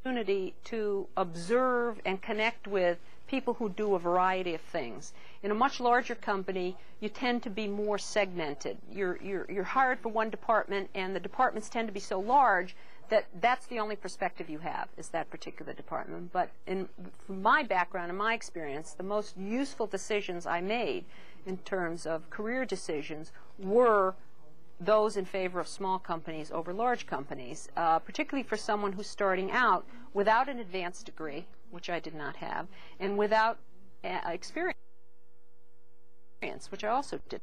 opportunity to observe and connect with people who do a variety of things. In a much larger company, you tend to be more segmented. You're hired for one department, and the departments tend to be so large that that's the only perspective you have, is that particular department. But from my background and my experience, the most useful decisions I made in terms of career decisions were those in favor of small companies over large companies, particularly for someone who's starting out without an advanced degree, which I did not have, and without experience, which I also did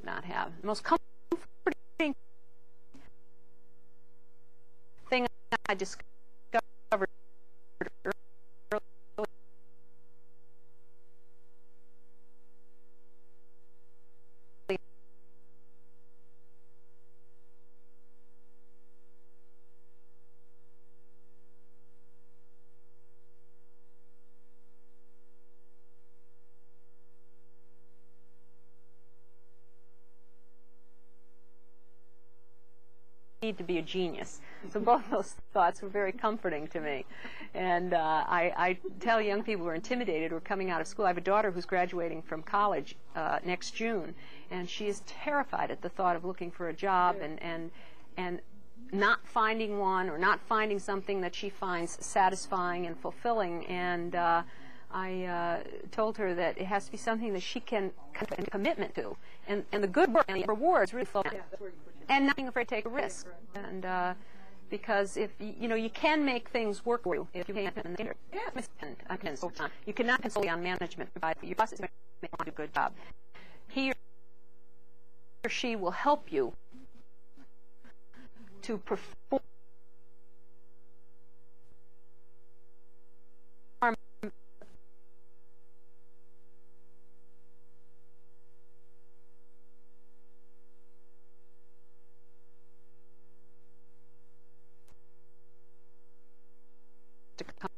not have. The most comforting thing I discovered early need to be a genius. So both those thoughts were very comforting to me. And I tell young people who are intimidated who are coming out of school, I have a daughter who's graduating from college next June, and she is terrified at the thought of looking for a job and not finding one or not finding something that she finds satisfying and fulfilling. And I told her that it has to be something that she can commit a commitment to. And the good work and the rewards really flow down. And not being afraid to take a risk. And because if you can make things work for you if you can't. You cannot depend solely on management, provided your boss is going to make a good job. He or she will help you to perform to come.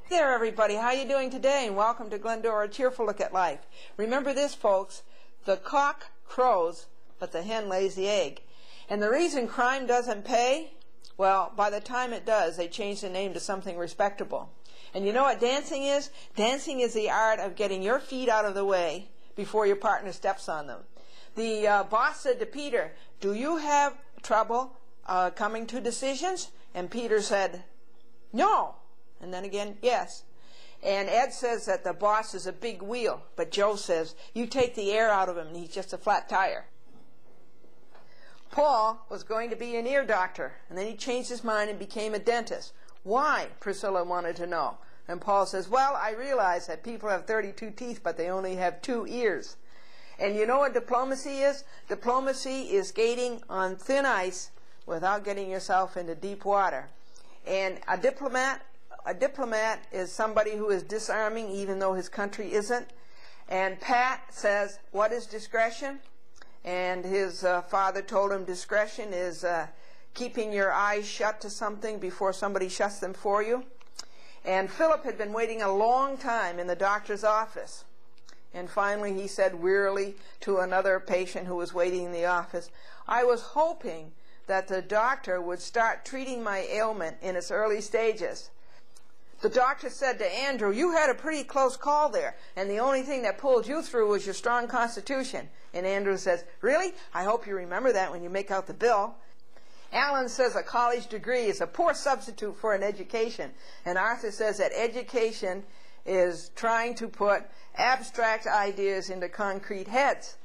There, everybody. How you doing today? And welcome to Glendora, a cheerful look at life. Remember this, folks. The cock crows, but the hen lays the egg. And the reason crime doesn't pay? Well, by the time it does, they change the name to something respectable. And you know what dancing is? Dancing is the art of getting your feet out of the way before your partner steps on them. The boss said to Peter, "Do you have trouble coming to decisions?" And Peter said, "No." And then again, "Yes." And Ed says that the boss is a big wheel, but Joe says, "You take the air out of him and he's just a flat tire." Paul was going to be an ear doctor, and then he changed his mind and became a dentist. Why? Priscilla wanted to know. And Paul says, "Well, I realize that people have 32 teeth, but they only have 2 ears. And you know what diplomacy is? Diplomacy is skating on thin ice without getting yourself into deep water. And a diplomat is somebody who is disarming even though his country isn't. And Pat says, what is discretion? And his father told him discretion is keeping your eyes shut to something before somebody shuts them for you. And Philip had been waiting a long time in the doctor's office. And finally he said wearily to another patient who was waiting in the office, I was hoping that the doctor would start treating my ailment in its early stages. The doctor said to Andrew, you had a pretty close call there, and the only thing that pulled you through was your strong constitution. And Andrew says, really? I hope you remember that when you make out the bill. Alan says a college degree is a poor substitute for an education. And Arthur says that education is trying to put abstract ideas into concrete heads.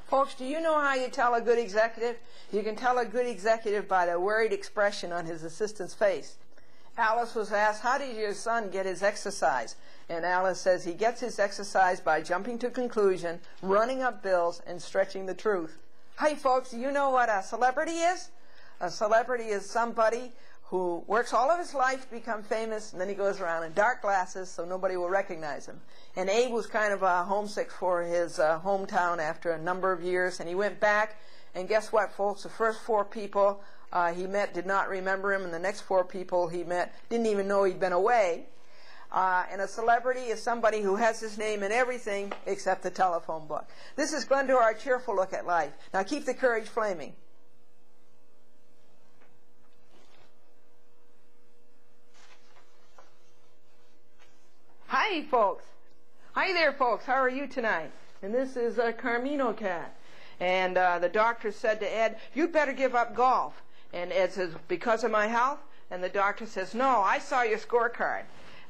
Folks, do you know how you tell a good executive? You can tell a good executive by the worried expression on his assistant's face. Alice was asked, how did your son get his exercise? And Alice says he gets his exercise by jumping to conclusion, running up bills, and stretching the truth. Hey folks, do you know what a celebrity is? A celebrity is somebody who works all of his life to become famous, and then he goes around in dark glasses so nobody will recognize him. And Abe was kind of homesick for his hometown after a number of years, and he went back, and guess what, folks? The first 4 people he met did not remember him, and the next 4 people he met didn't even know he'd been away. And a celebrity is somebody who has his name in everything except the telephone book. This is Glendora, a cheerful look at life. Now keep the courage flaming. Hi, folks. Hi there, folks. How are you tonight? And this is Carmino Cat. And the doctor said to Ed, you'd better give up golf. And Ed says, because of my health? And the doctor says, no, I saw your scorecard.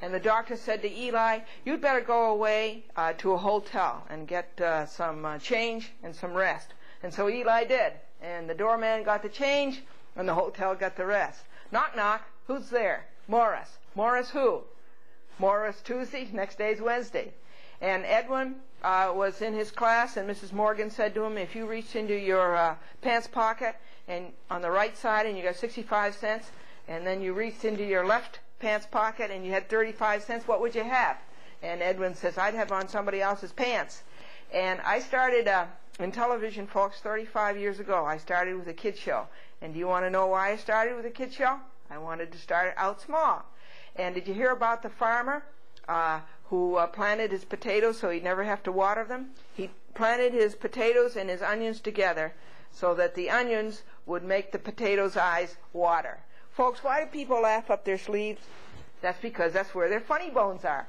And the doctor said to Eli, you'd better go away to a hotel and get some change and some rest. And so Eli did. And the doorman got the change, and the hotel got the rest. Knock, knock. Who's there? Morris. Morris who? Morris Tuesday, next day's Wednesday. And Edwin was in his class, and Mrs. Morgan said to him, if you reached into your pants pocket and on the right side and you got 65 cents, and then you reached into your left pants pocket and you had 35 cents, what would you have? And Edwin says, I'd have on somebody else's pants. And I started in television, folks, 35 years ago. I started with a kid show. And do you want to know why I started with a kid show? I wanted to start out small. And did you hear about the farmer who planted his potatoes so he'd never have to water them? He planted his potatoes and his onions together so that the onions would make the potatoes' eyes water. Folks, why do people laugh up their sleeves? That's because that's where their funny bones are.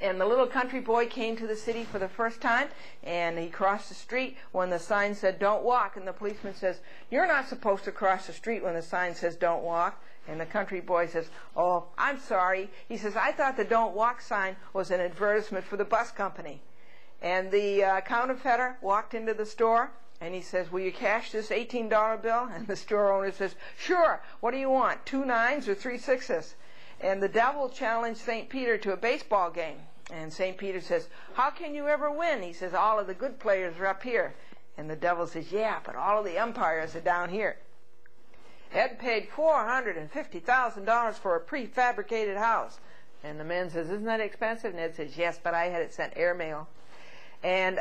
And the little country boy came to the city for the first time, and he crossed the street when the sign said, don't walk. And the policeman says, you're not supposed to cross the street when the sign says, don't walk. And the country boy says, oh, I'm sorry. He says, I thought the don't walk sign was an advertisement for the bus company. And the counterfeiter walked into the store, and he says, will you cash this $18 bill? And the store owner says, sure. What do you want, 2 9s or 3 6s? And the devil challenged St. Peter to a baseball game. And St. Peter says, how can you ever win? He says, all of the good players are up here. And the devil says, yeah, but all of the umpires are down here. Ed paid $450,000 for a prefabricated house. And the man says, isn't that expensive? And Ed says, yes, but I had it sent airmail. And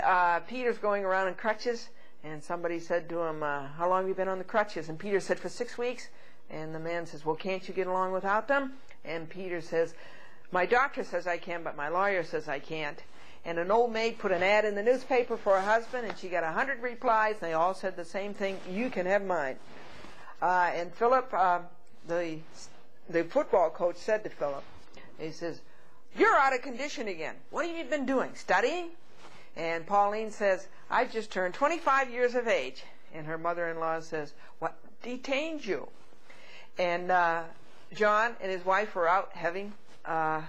Peter's going around in crutches. And somebody said to him, how long have you been on the crutches? And Peter said, for 6 weeks. And the man says, well, can't you get along without them? And Peter says, my doctor says I can, but my lawyer says I can't. And an old maid put an ad in the newspaper for a husband, and she got 100 replies, and they all said the same thing, you can have mine. And Philip, the football coach said to Philip, he says, you're out of condition again. What have you been doing, studying? And Pauline says, I've just turned 25 years of age. And her mother-in-law says, what detained you? And John and his wife were out having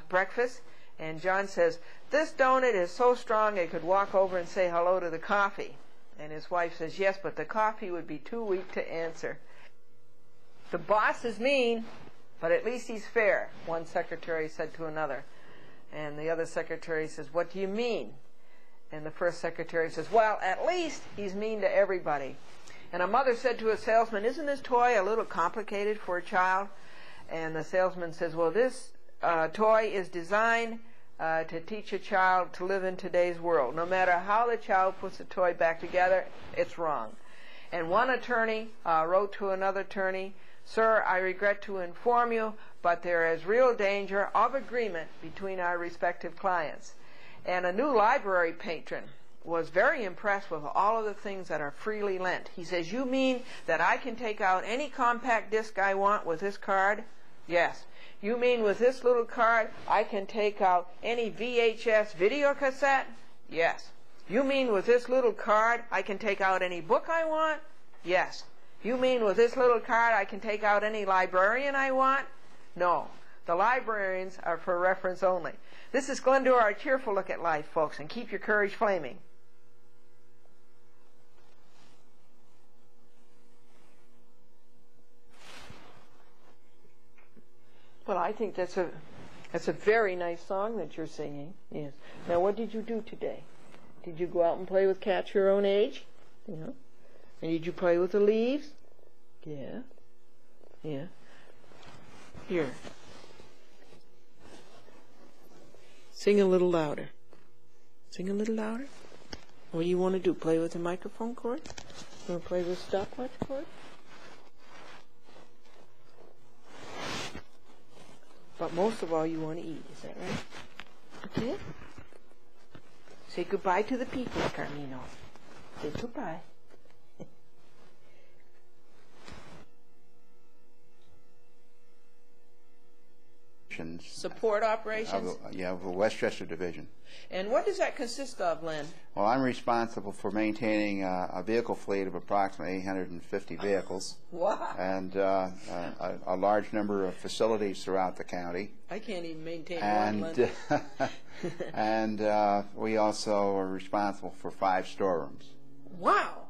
breakfast, and John says, this donut is so strong it could walk over and say hello to the coffee. And his wife says, yes, but the coffee would be too weak to answer. The boss is mean, but at least he's fair, one secretary said to another. And the other secretary says, what do you mean? And the first secretary says, well, at least he's mean to everybody. And a mother said to a salesman, isn't this toy a little complicated for a child? And the salesman says, well, this toy is designed to teach a child to live in today's world. No matter how the child puts the toy back together, it's wrong. And one attorney wrote to another attorney, "Sir, I regret to inform you, but there is real danger of agreement between our respective clients." And a new library patron was very impressed with all of the things that are freely lent. He says, "You mean that I can take out any compact disc I want with this card?" "Yes." "You mean with this little card I can take out any VHS video cassette?" "Yes." "You mean with this little card I can take out any book I want?" "Yes." "You mean with this little card I can take out any librarian I want?" "No. The librarians are for reference only." This is Glendora, a cheerful look at life, folks, and keep your courage flaming. Well, I think that's a very nice song that you're singing. Yes. Now, what did you do today? Did you go out and play with cats your own age? Yeah. And did you play with the leaves? Yeah. Yeah. Here. Sing a little louder. Sing a little louder. What do you want to do? Play with the microphone cord? You want to play with stopwatch cord? But most of all, you want to eat. Is that right? Okay. Say goodbye to the people, Carmino. Say goodbye. Support operations? Of the Westchester Division. And what does that consist of, Len? Well, I'm responsible for maintaining a vehicle fleet of approximately 850 vehicles. Wow. And a large number of facilities throughout the county. I can't even maintain one, Len. And we also are responsible for 5 storerooms. Wow.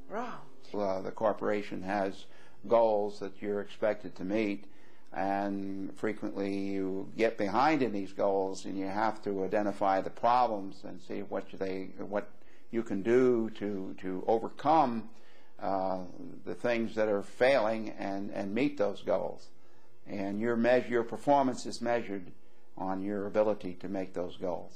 Wow. The corporation has goals that you're expected to meet, and frequently you get behind in these goals and you have to identify the problems and see what you can do to overcome the things that are failing and meet those goals. And your performance is measured on your ability to make those goals.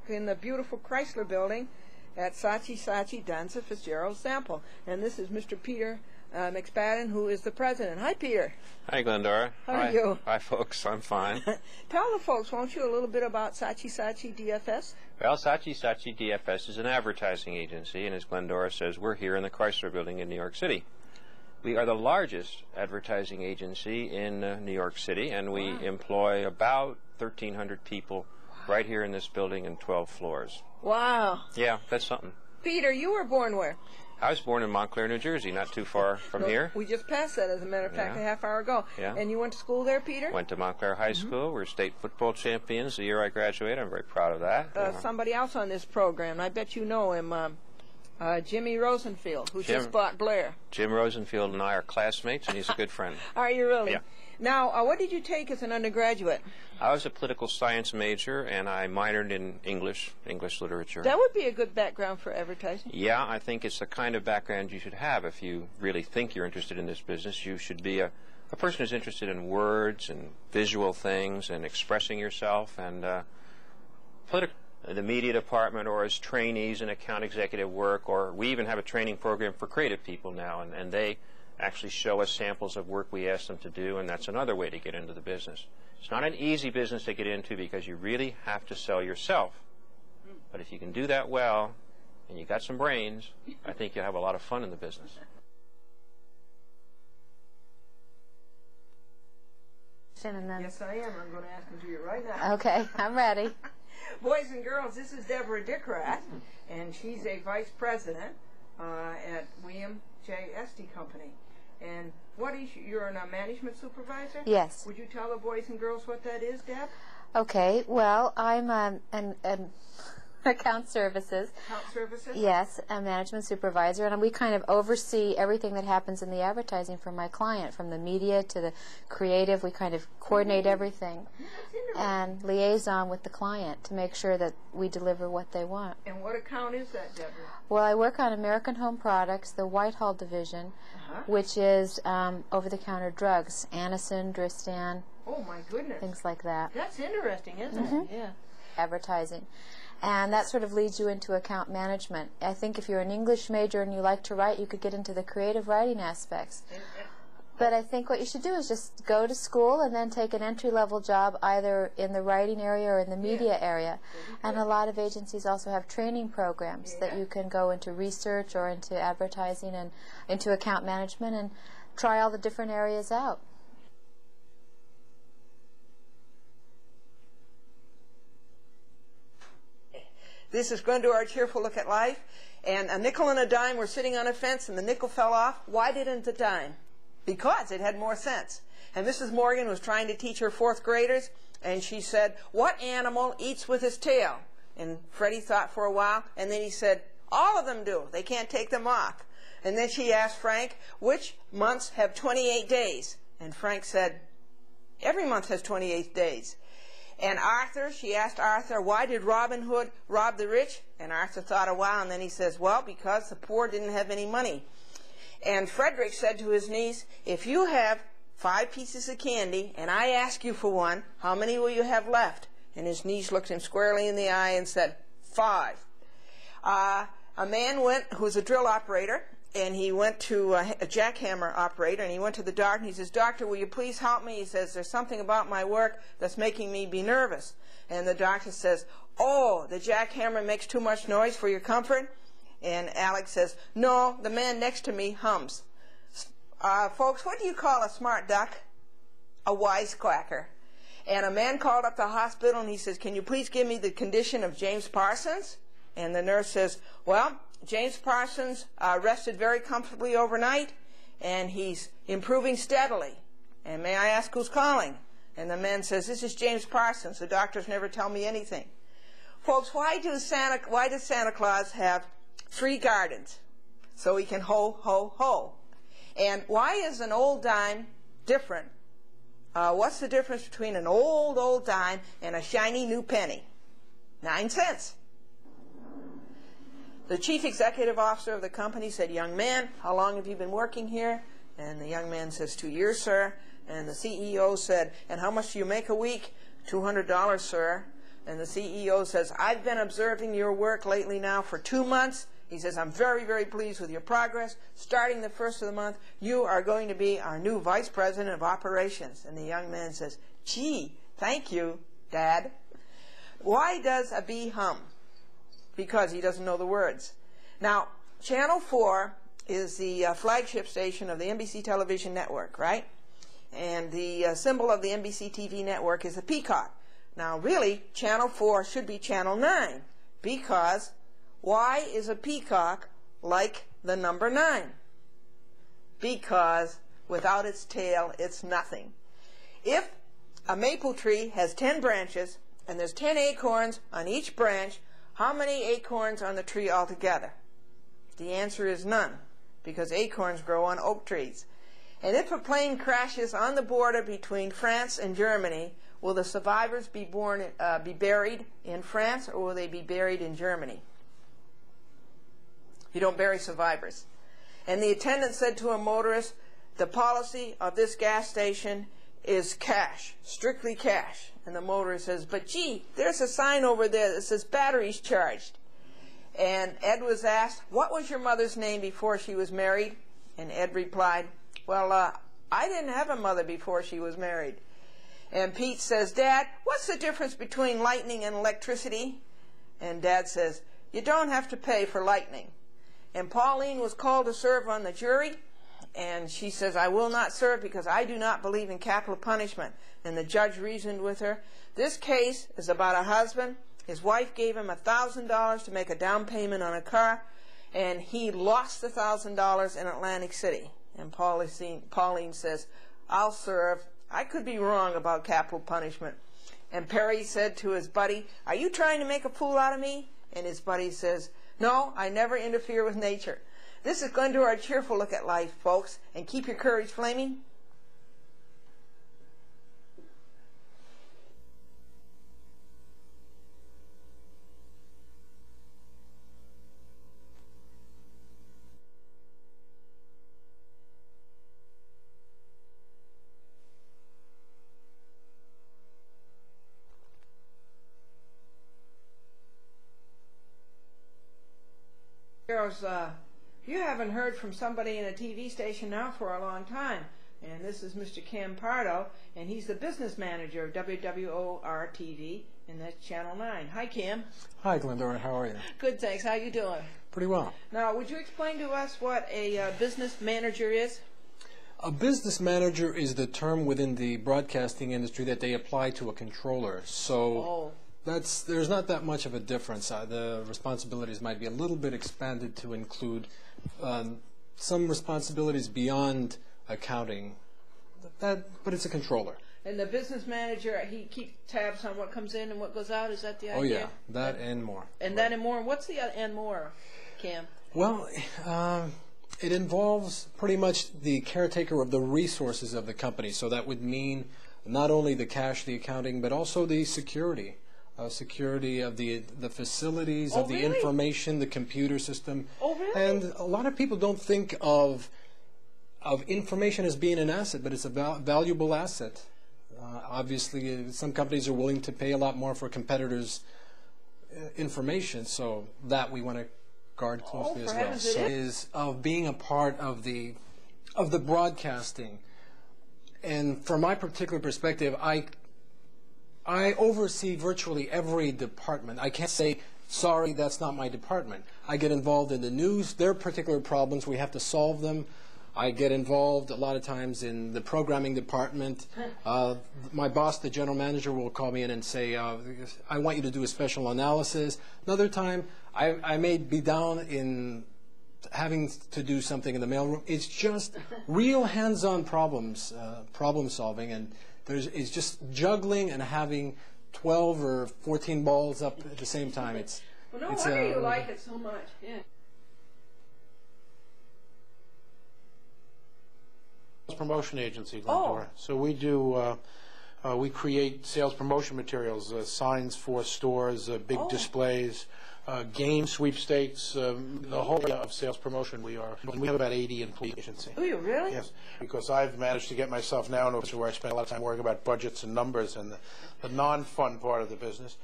In the beautiful Chrysler building at Saatchi Danza Fitzgerald Sample. And this is Mr. Peter McSpadden, who is the president. Hi, Peter. Hi, Glendora. How are you? Hi, folks. I'm fine. Tell the folks, won't you, a little bit about Saatchi DFS? Well, Saatchi DFS is an advertising agency, and as Glendora says, we're here in the Chrysler Building in New York City. We are the largest advertising agency in New York City, and we employ about 1,300 people right here in this building in 12 floors. Wow. Yeah, that's something. Peter, you were born where? I was born in Montclair, New Jersey, not too far from here. We just passed that, as a matter of fact, a half hour ago. Yeah. And you went to school there, Peter? Went to Montclair High School. We're state football champions the year I graduated. I'm very proud of that. Somebody else on this program, I bet you know him, Jimmy Rosenfield, who just bought Blair. Jim Rosenfield and I are classmates, and he's a good friend. Are you really? Yeah. Now, what did you take as an undergraduate? I was a political science major, and I minored in English literature. That would be a good background for advertising. Yeah, I think it's the kind of background you should have if you really think you're interested in this business. You should be a person who's interested in words and visual things and expressing yourself, and the media department, or as trainees in account executive work, or we even have a training program for creative people now, and they actually show us samples of work we ask them to do, and that's another way to get into the business. It's not an easy business to get into because you really have to sell yourself. But if you can do that well, and you got some brains, I think you'll have a lot of fun in the business. Yes, I am. I'm going to ask them to you right now. Okay, I'm ready. Boys and girls, this is Deborah Dickrat, and she's a vice president at William J. Esty Company. And what is you're a management supervisor? Yes. Would you tell the boys and girls what that is, Deb? Okay, well, I'm account services. Account services? Yes, a management supervisor, and we kind of oversee everything that happens in the advertising for my client, from the media to the creative. We kind of coordinate everything and liaison with the client to make sure that we deliver what they want. And what account is that, Deborah? Well, I work on American Home Products, the Whitehall division, which is over-the-counter drugs, Anacin, Dristan, Oh, my goodness. things like that. That's interesting, isn't it? Yeah. Advertising. And that sort of leads you into account management. I think if you're an English major and you like to write, you could get into the creative writing aspects. But I think what you should do is just go to school and then take an entry-level job either in the writing area or in the media area. And a lot of agencies also have training programs that you can go into research or into advertising and into account management and try all the different areas out. This is Glendora, Cheerful Look at Life, and a nickel and a dime were sitting on a fence and the nickel fell off. Why didn't the dime? Because it had more sense. And Mrs. Morgan was trying to teach her fourth graders, and she said, "What animal eats with his tail?" And Freddie thought for a while, and then he said, "All of them do. They can't take them off." And then she asked Frank, "Which months have 28 days?" And Frank said, "Every month has 28 days." And Arthur, she asked Arthur, "Why did Robin Hood rob the rich?" And Arthur thought a while, and then he says, "Well, because the poor didn't have any money." And Frederick said to his niece, "If you have 5 pieces of candy and I ask you for one, how many will you have left?" And his niece looked him squarely in the eye and said, 5. A man went, who was a drill operator, and he went to a jackhammer operator, and he went to the doctor, and he says, "Doctor, will you please help me?" He says, "There's something about my work that's making me be nervous." And the doctor says, "Oh, the jackhammer makes too much noise for your comfort?" And Alex says, "No, the man next to me hums." Folks, what do you call a smart duck? A wisecracker. And a man called up the hospital, and he says, "Can you please give me the condition of James Parsons?" And the nurse says, "Well, James Parsons rested very comfortably overnight, and he's improving steadily. And may I ask who's calling?" And the man says, "This is James Parsons. The doctors never tell me anything." Folks, why does Santa Claus have 3 gardens? So he can ho, ho, ho. And why is an old dime different? What's the difference between an old dime and a shiny new penny? 9 cents. The chief executive officer of the company said, "Young man, how long have you been working here?" And the young man says, 2 years, sir. And the CEO said, "And how much do you make a week?" $200, sir. And the CEO says, "I've been observing your work lately now for 2 months. He says, "I'm very, very pleased with your progress. Starting the 1st of the month, you are going to be our new vice president of operations." And the young man says, "Gee, thank you, Dad." Why does a bee hum? Because he doesn't know the words. Now, Channel 4 is the flagship station of the NBC television network, right? And the symbol of the NBC TV network is a peacock. Now, really, Channel 4 should be Channel 9, because why is a peacock like the number 9? Because without its tail, it's nothing. If a maple tree has 10 branches, and there's 10 acorns on each branch, how many acorns on the tree altogether? The answer is none, because acorns grow on oak trees. And if a plane crashes on the border between France and Germany, will the survivors be buried in France, or will they be buried in Germany? You don't bury survivors. And the attendant said to a motorist, "The policy of this gas station is cash, strictly cash." And the motorist says, "But gee, there's a sign over there that says batteries charged." And Ed was asked, "What was your mother's name before she was married?" And Ed replied, "Well, I didn't have a mother before she was married." And Pete says, "Dad, what's the difference between lightning and electricity?" And Dad says, "You don't have to pay for lightning." And Pauline was called to serve on the jury, and she says, "I will not serve because I do not believe in capital punishment." And the judge reasoned with her. This case is about a husband. His wife gave him $1,000 to make a down payment on a car, and he lost the $1,000 in Atlantic City. And Pauline says, "I'll serve. I could be wrong about capital punishment." And Perry said to his buddy, "Are you trying to make a fool out of me?" and his buddy says, "No, I never interfere with nature." This is Glendora, a cheerful look at life, folks, and keep your courage flaming. Girls, you haven't heard from somebody in a TV station now for a long time, and this is Mr. Cam Pardo, and he's the business manager of WWOR TV, and that's Channel 9. Hi, Cam. Hi, Glendora. How are you? Good, thanks. How you doing? Pretty well. Now, would you explain to us what a business manager is? A business manager is the term within the broadcasting industry that they apply to a controller. So there's not that much of a difference. The responsibilities might be a little bit expanded to include some responsibilities beyond accounting. But it's a controller. And the business manager, he keeps tabs on what comes in and what goes out. Is that the idea? Oh yeah, that and more. And that and more. What's the and more, Cam? Well, it involves pretty much the caretaker of the resources of the company. So that would mean not only the cash, the accounting, but also the security. Security of the facilities, of the information, the computer system. Oh, really? And a lot of people don't think of information as being an asset, but it's a valuable asset. Obviously, some companies are willing to pay a lot more for competitors' information, so that we want to guard closely as well. So is of being a part of the broadcasting, and from my particular perspective, I oversee virtually every department. I can't say, sorry, that's not my department. I get involved in the news, their particular problems, we have to solve them. I get involved a lot of times in the programming department. My boss, the general manager, will call me in and say, I want you to do a special analysis. Another time, I may be down in having to do something in the mailroom. It's just real hands-on problems, problem solving, and it's just juggling and having 12 or 14 balls up at the same time. Well, no wonder you like it so much. Yeah. Promotion agency, Glendora. So we do, we create sales promotion materials, signs for stores, big displays, game sweepstakes, the whole area of sales promotion. We have about 80 employee agency. Oh, you really? Yes, because I've managed to get myself now in a position where I spend a lot of time worrying about budgets and numbers and the non-fun part of the business.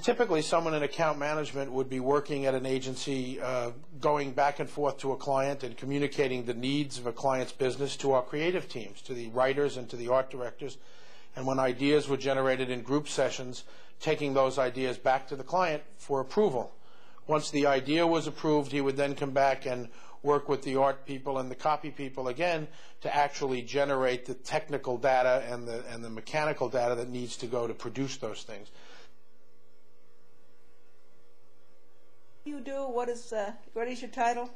Typically, someone in account management would be working at an agency, going back and forth to a client and communicating the needs of a client's business to our creative teams, to the writers and to the art directors. And when ideas were generated in group sessions, taking those ideas back to the client for approval. Once the idea was approved, he would then come back and work with the art people and the copy people again to actually generate the technical data and the mechanical data that needs to go to produce those things. You do? What is your title?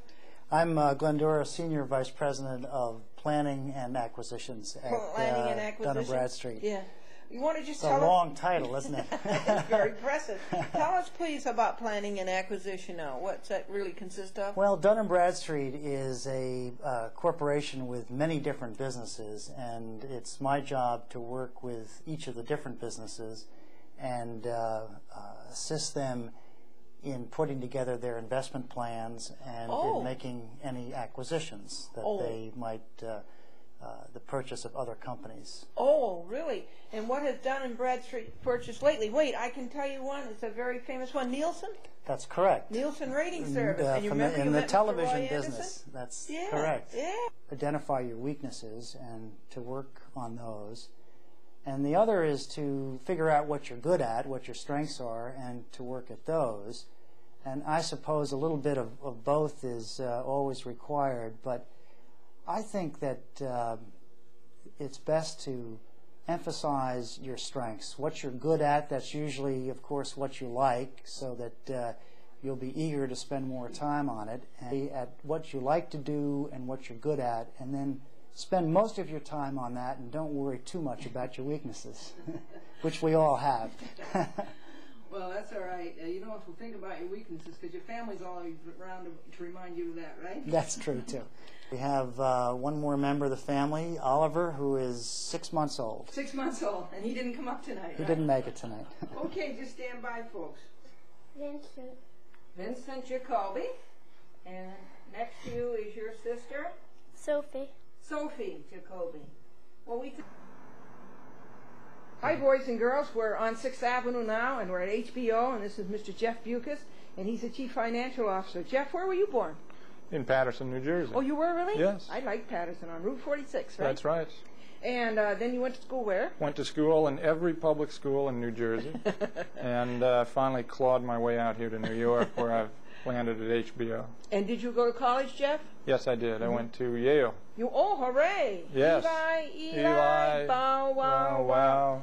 I'm Glendora, Senior Vice President of Planning and Acquisitions at Dun & Bradstreet. Yeah. You want to just it's tell a long title, isn't it? It's very impressive. Tell us, please, about planning and acquisition now. What's that really consist of? Well, Dun & Bradstreet is a corporation with many different businesses, and it's my job to work with each of the different businesses and assist them in putting together their investment plans and in making any acquisitions that they might, the purchase of other companies. Oh, really? And what has Dun & Bradstreet purchased lately? Wait, I can tell you one. It's a very famous one. Nielsen? That's correct. Nielsen Rating Service. And you remember in the Mr. television Roy business. That's yeah, correct. Yeah. Identify your weaknesses and to work on those. And the other is to figure out what you're good at, what your strengths are, and to work at those. And I suppose a little bit of both is always required, but I think that it's best to emphasize your strengths. What you're good at, that's usually, of course, what you like, so that you'll be eager to spend more time on it. And at what you like to do and what you're good at, and then spend most of your time on that and don't worry too much about your weaknesses, which we all have. Well, that's all right. You don't have to think about your weaknesses because your family's always around to remind you of that, right? That's true, too. We have one more member of the family, Oliver, who is 6 months old. 6 months old, and he didn't come up tonight, He right? didn't make it tonight. Okay, just stand by, folks. Vincent. Vincent Jacoby. And next to you is your sister, Sophie. Sophie Jacoby. Well, Hi, boys and girls. We're on 6th Avenue now, and we're at HBO, and this is Mr. Jeff Bucas, and he's the Chief Financial Officer. Jeff, where were you born? In Patterson, New Jersey. Oh, you were really? Yes. I like Patterson on Route 46, right? That's right. And then you went to school where? Went to school in every public school in New Jersey, and finally clawed my way out here to New York, where I've landed at HBO. And did you go to college, Jeff? Yes, I did. I went to Yale. Oh, hooray! Yes. Eli, bow, wow, wow.